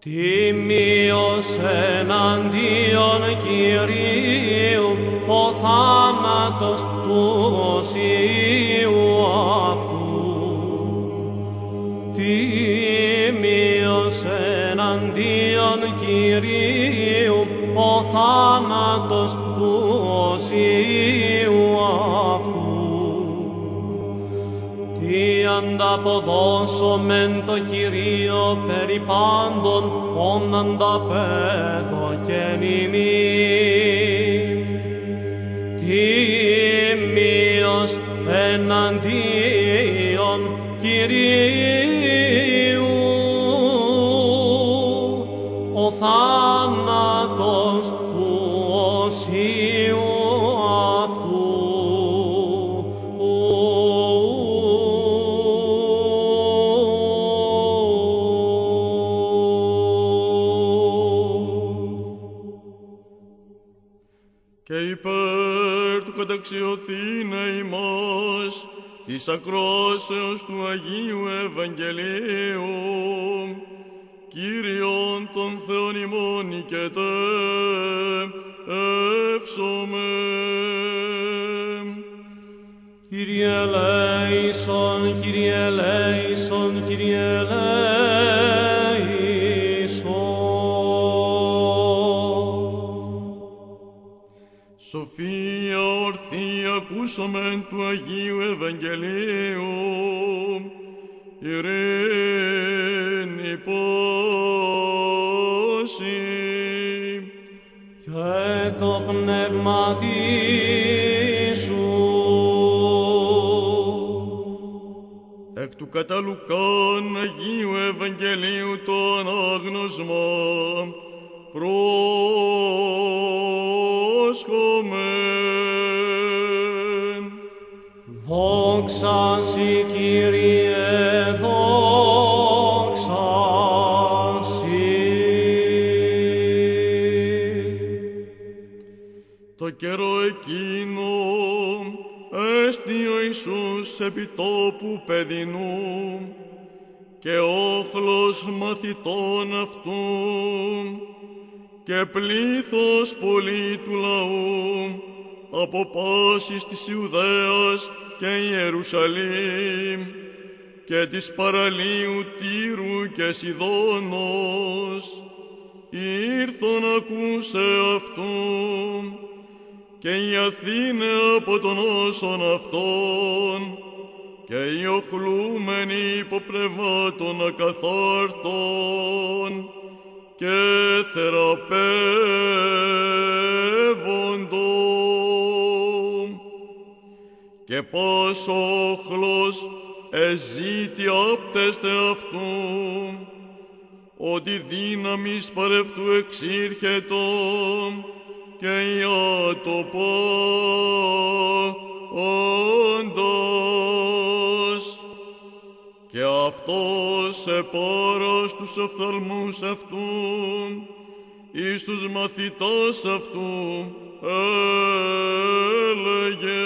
Τιμίος εναντίον Κυρίου ο θάνατος του οσίου αυτού. Τιμίος εναντίον Κυρίου ο θάνατος του οσίου αυτού. Τι ανταποδώσομεν το Κυρίο περί πάντων ον ανταπέδωκεν ημίν. Τιμίος εναντίον Κυρίου ο θάνατος του οσίου αυτού. Και υπέρ του καταξιωθήνε ημάς της ακρόσεως του Αγίου Ευαγγελίου, Κύριον των Θεών ημών νικετέ, εύσομαι. Κύριε ελέησον, Κύριε ελέησον, Κύριε ελέησον. Σοφία ορθή ακούσομεν του Αγίου Ευαγγελίου, ειρήνη πόση και το πνεύματι σου. Εκ του κατά Λουκάν Αγίου Ευαγγελίου το ανάγνωσμα πρόσχομεν. Δόξα σοι, Κύριε, δόξα σοι. Το καιρό εκείνο έστι ο Ιησούς επί τόπου παιδινού και όχλος μαθητών αυτού και πλήθος πολύ του λαού από πάσης της Ιουδαίας και Ιερουσαλήμ και της παραλίου Τύρου και Σιδώνος ήρθον ακούσε αυτού και οι Αθήνε από τον όσον αυτόν και οι οχλούμενοι υποπνευμάτων ακαθάρτων και θεραπεύοντο. Και πας όχλος εζήτη άπτεστε αυτού, ότι δύναμις παρευτού εξήρχετο και η άτοπα όντως. Και αυτός επάρας τους οφθαλμούς αυτού εις τους μαθητάς αυτού έλεγε: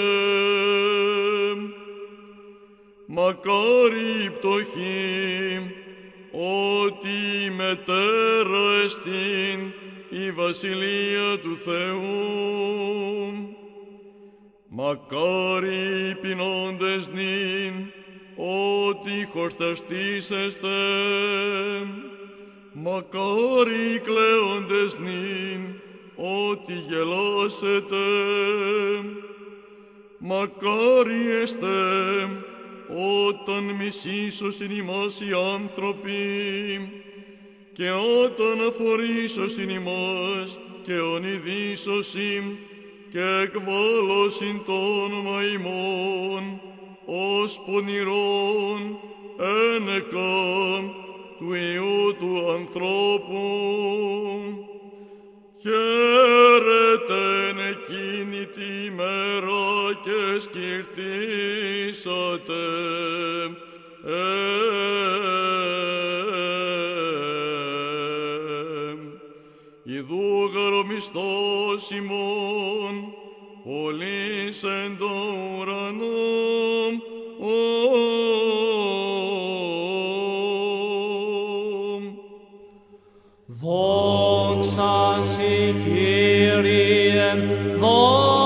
μακάρι η πτωχή, ότι μετέρα εστίν η βασιλεία του Θεού. Μακάρι οι πεινώντες νυν, ότι χορταστήσεστε. Μακάρι οι κλαίοντες νυν, ότι γελάσετε. Μακάρι εστε, όταν μισήσωσιν ημάς οι άνθρωποι, και όταν αφορήσωσιν ημάς και ονειδήσωσιν και εκβάλλωσιν το όνομα ημών ως πονηρών ένεκα του Υιού του ανθρώπου. Χαίρετεν εκείνη τη μέρα και σκυρτήσατε. Ιδού γαρο μισθός ημών, πολύς εν το ουρανό, Δόξα σοι, Κύριε, δόξα